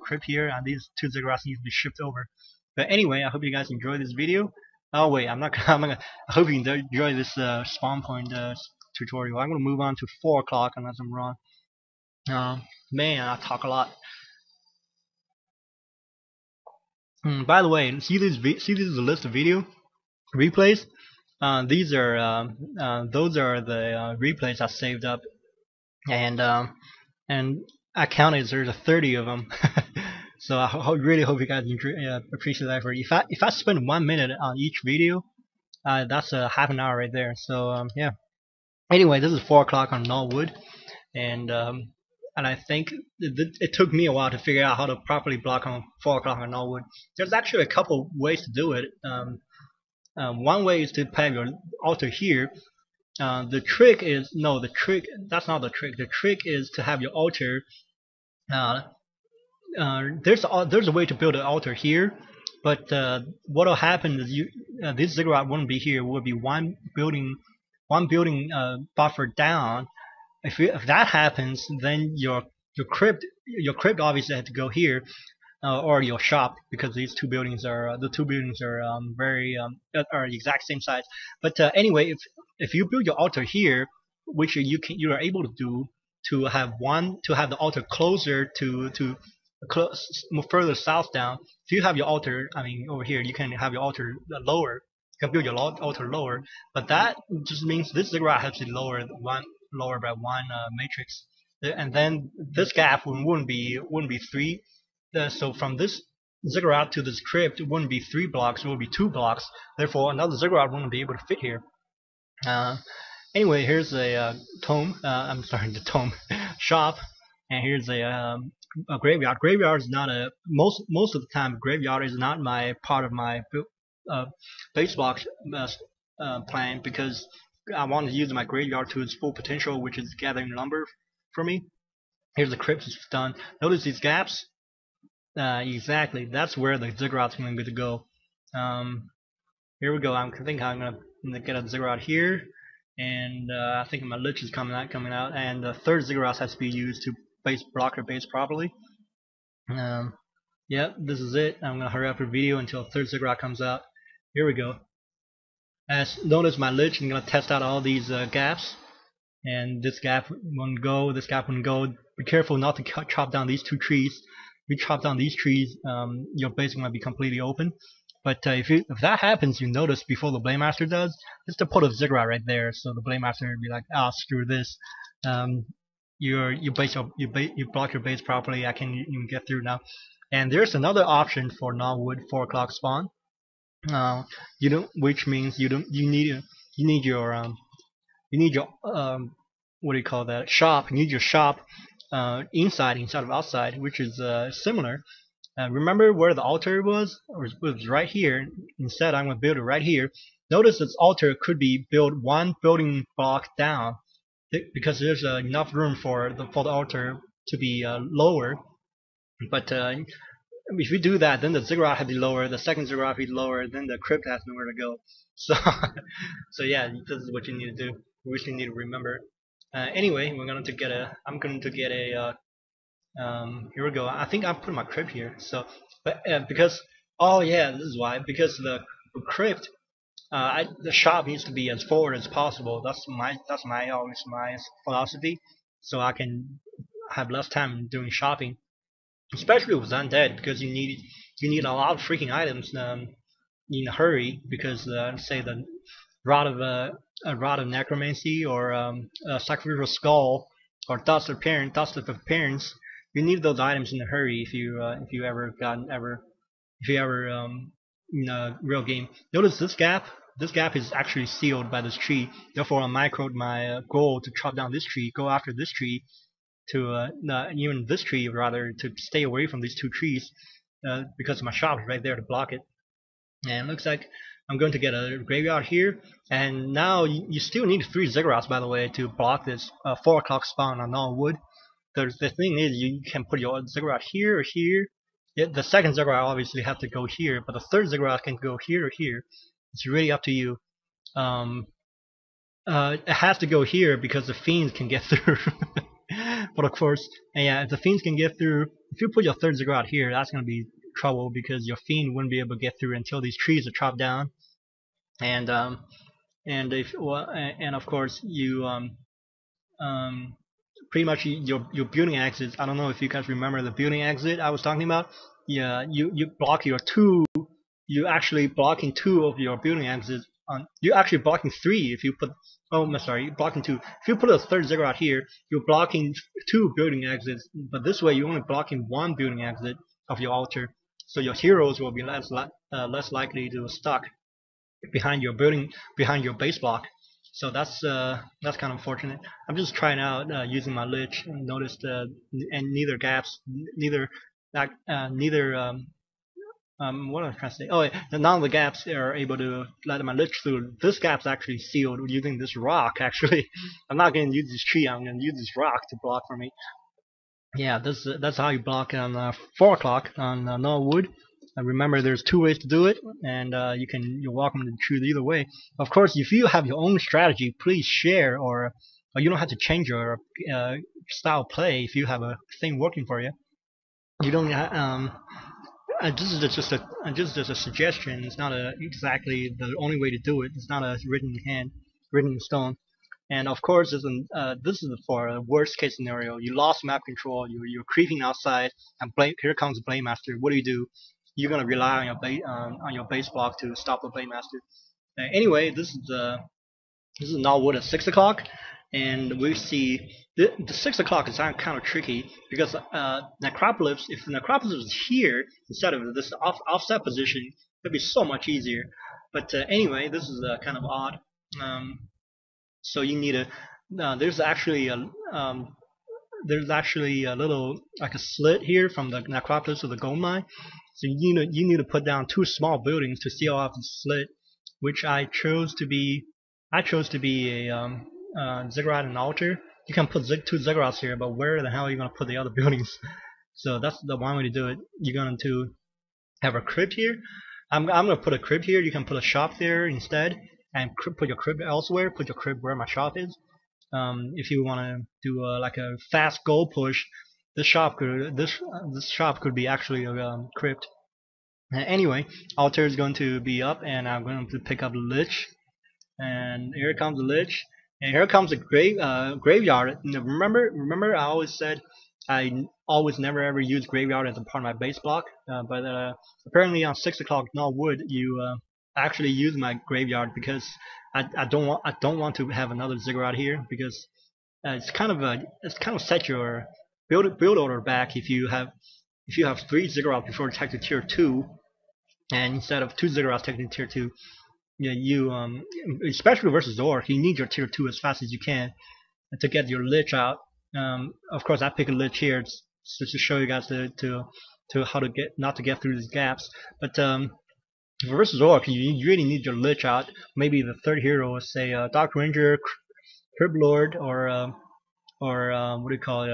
crypt here, and these 2 ziggurats need to be shipped over. But anyway, I hope you guys enjoyed this video. Oh wait, I'm not gonna. I hope you enjoy this spawn point tutorial. I'm gonna move on to 4 o'clock unless I'm wrong. Man, I talk a lot. By the way, see this is a list of video replays. These are those are the replays I saved up, and I counted there's 30 of them. So I really hope you guys appreciate that effort. If I spend 1 minute on each video, that's a half an hour right there. So yeah. Anyway, this is 4 o'clock on Gnoll Wood, and I think it took me a while to figure out how to properly block on 4 o'clock on Gnoll Wood. There's actually a couple ways to do it. One way is to have your altar here. The trick is that's not the trick. The trick is to have your altar. There's a way to build an altar here, but what will happen is this ziggurat wouldn't be here. It would be one building buffer down. If that happens, then your crypt obviously had to go here, or your shop, because these two buildings are very are the exact same size. But anyway, if you build your altar here, which you are able to do, to have the altar closer to further south down. If you have your altar, I mean over here, you can have your altar lower. You can build your altar lower, but that just means this ziggurat has to be lower by one matrix, and then this gap wouldn't be 3. So from this ziggurat to this crypt, it wouldn't be 3 blocks, it would be 2 blocks. Therefore, another ziggurat wouldn't be able to fit here. Anyway, here's a tome. I'm sorry, the tome shop, and here's a graveyard. Graveyard is not a most of the time. Graveyard is not my part of my base block plan, because I want to use my graveyard to its full potential, which is gathering lumber for me. Here's the crypt it's done. Notice these gaps. Exactly, that's where the ziggurat's going to go. Here we go. I think I'm gonna get a ziggurat here, and I think my lich is coming out, and the third ziggurat has to be used to block your base properly. Yep, this is it. I'm gonna hurry up the video until the third ziggurat comes out. Here we go. As notice my lich, I'm gonna test out all these gaps, and this gap won't go. This gap won't go. Be careful not to chop down these 2 trees. If you chop down these trees, your base might be completely open. But if that happens, you notice before the Blade Master does, just to put a ziggurat right there, so the Blade Master would be like, ah, screw this. You block your base properly. I can even get through now. And there's another option for Gnoll Wood 4 o'clock spawn. Which means you need your what do you call that, shop. You need your shop inside of outside, which is similar. Remember where the altar was? Or it was right here. Instead, I'm going to build it right here. Notice this altar could be built 1 building block down, because there's enough room for the altar to be lower. But if we do that, then the ziggurat has to be lower, the second ziggurat has to be lower, then the crypt has nowhere to go. So, so yeah, this is what you need to do. We just need to remember. Anyway, I'm going to get a. Here we go. I think I'm putting my crypt here. So, but because this is why. Because the crypt, the shop needs to be as forward as possible. That's always my philosophy. So I can have less time doing shopping, especially with Undead, because you need a lot of freaking items in a hurry. Because say the rod of necromancy, or a sacrificial skull, or dust of appearance. You need those items in a hurry if you ever in a real game. Notice this gap. This gap is actually sealed by this tree. Therefore, I microed my goal to chop down this tree, go after this tree, to even this tree rather, to stay away from these 2 trees, because my shop is right there to block it. And it looks like I'm going to get a graveyard here. And now you still need 3 ziggurats, by the way, to block this 4 o'clock spawn on Gnoll Wood. The thing is, you can put your ziggurat here or here. The second ziggurat obviously have to go here, but the third ziggurat can go here or here. It's really up to you. It has to go here because the fiends can get through. But of course, yeah, if the fiends can get through, if you put your third ziggurat here, that's gonna be trouble because your fiend wouldn't be able to get through until these trees are chopped down. And if well, and of course you um pretty much your building exits. I don't know if you guys remember the building exit I was talking about. Yeah, you block your two. You actually blocking two of your building exits. You're actually blocking three if you put. Oh, I'm sorry, you're blocking two. If you put a third ziggurat here, you're blocking two building exits. But this way, you're only blocking one building exit of your altar. So your heroes will be less likely to stuck behind your building, behind your base block. So that's kind of unfortunate. I'm just trying out using my lich and noticed and neither gaps, neither neither what am I trying to say? Oh, yeah, none of the gaps are able to let my lich through. This gap's actually sealed using this rock. Actually, I'm not going to use this tree. I'm going to use this rock to block for me. Yeah, that's how you block on 4 o'clock on Gnoll Wood. Remember, there's two ways to do it, and you're welcome to choose either way. Of course, if you have your own strategy, please share, or you don't have to change your style of play if you have a thing working for you. You don't. This is just a suggestion. It's not exactly the only way to do it. It's not a written in stone. And of course, this is for a worst case scenario. You lost map control. You're creeping outside, and here comes the Blade Master. What do? You're gonna rely on your base block to stop the Blade Master. Anyway, this is Gnoll Wood at 6 o'clock, and we see the 6 o'clock is kind of tricky because Necropolis. If Necropolis was here instead of this offset position, it'd be so much easier. But anyway, this is kind of odd. So you need a there's actually a little like a slit here from the necropolis to the gold mine. So you need to put down two small buildings to seal off the slit, which I chose to be a ziggurat and altar. You can put two ziggurats here, but where the hell are you gonna put the other buildings? So that's the one way to do it. You're going to have a crypt here. I'm gonna put a crypt here. You can put a shop there instead, and put your crypt elsewhere. Put your crypt where my shop is. If you want to do like a fast goal push, this shop could be actually a crypt. Anyway, altar is going to be up, and I'm going to pick up the lich. And here comes the lich, and here comes the graveyard. Remember, I always said I always never ever use graveyard as a part of my base block, but apparently on 6 o'clock Gnoll Wood you actually use my graveyard because I don't want to have another ziggurat here because it's kind of set your build order back if you have 3 ziggurats before detected tier 2, and instead of 2 ziggurats detected tier 2. Yeah, especially versus Orc, you need your tier 2 as fast as you can to get your lich out. Of course, I pick a lich here just to show you guys to how to not to get through these gaps. But versus Orc, you really need your lich out. Maybe the third hero, say Dark Ranger, Crib Lord, or what do you call it?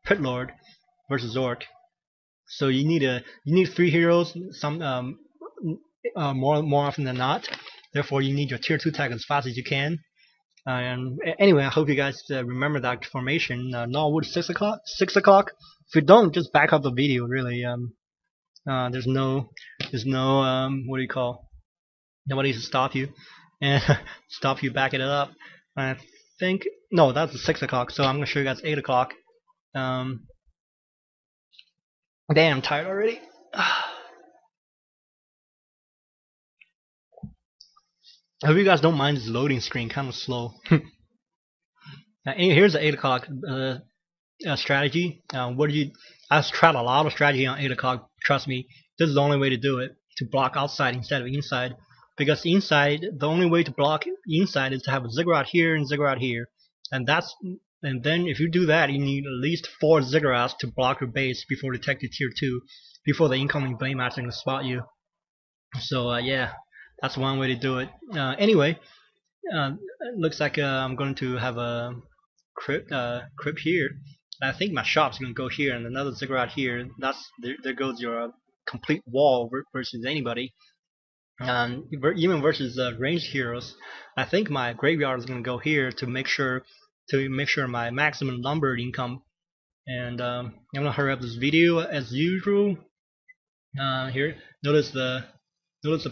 Pit Lord versus Orc. So you need 3 heroes. More often than not. Therefore, you need your tier 2 tag as fast as you can. And anyway, I hope you guys remember that formation. Gnoll Wood 6 o'clock. 6 o'clock. If you don't, just back up the video. Really, there's no what do you call? Nobody to stop you and stop you backing it up. I think no, that's the 6 o'clock. So I'm gonna show you guys 8 o'clock. Damn, I'm tired already. I hope you guys don't mind this loading screen, kind of slow. Anyway, here's the 8 o'clock strategy. I've tried a lot of strategy on 8 o'clock. Trust me, this is the only way to do it, to block outside instead of inside. Because inside, the only way to block inside is to have a ziggurat here and ziggurat here. And then if you do that, you need at least 4 ziggurats to block your base before detected tier 2, before the incoming Blade Master can spot you. So yeah. That's one way to do it. Anyway, it looks like I'm going to have a crypt here. I think my shop's going to go here, and another ziggurat here. There goes your complete wall versus anybody. Even versus ranged heroes, I think my graveyard is going to go here to make sure to make sure my maximum lumber income. And I'm gonna hurry up this video as usual. Here, notice the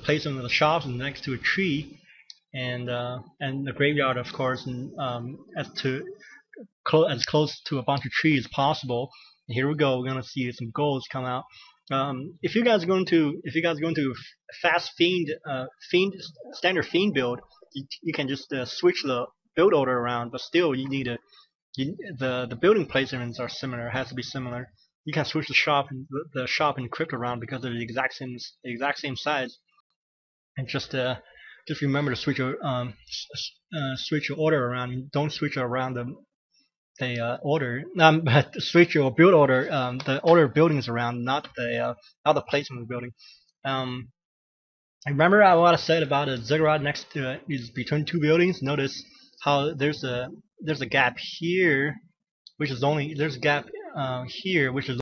placement of the shops next to a tree, and the graveyard, of course, and as close to a bunch of trees as possible. And here we go. We're gonna see some golds come out. If you guys are going to fast standard fiend build, you can just switch the build order around, but still you need to the building placements are similar. It has to be similar. You can switch the shop and crypt around because they're the exact same size. And just remember to switch your order around. Don't switch around the order. But switch your build order. The order of buildings around, not the placement of the building. Remember what I said about a ziggurat next to it is between two buildings. Notice how there's a gap here, which is there's a gap here, which is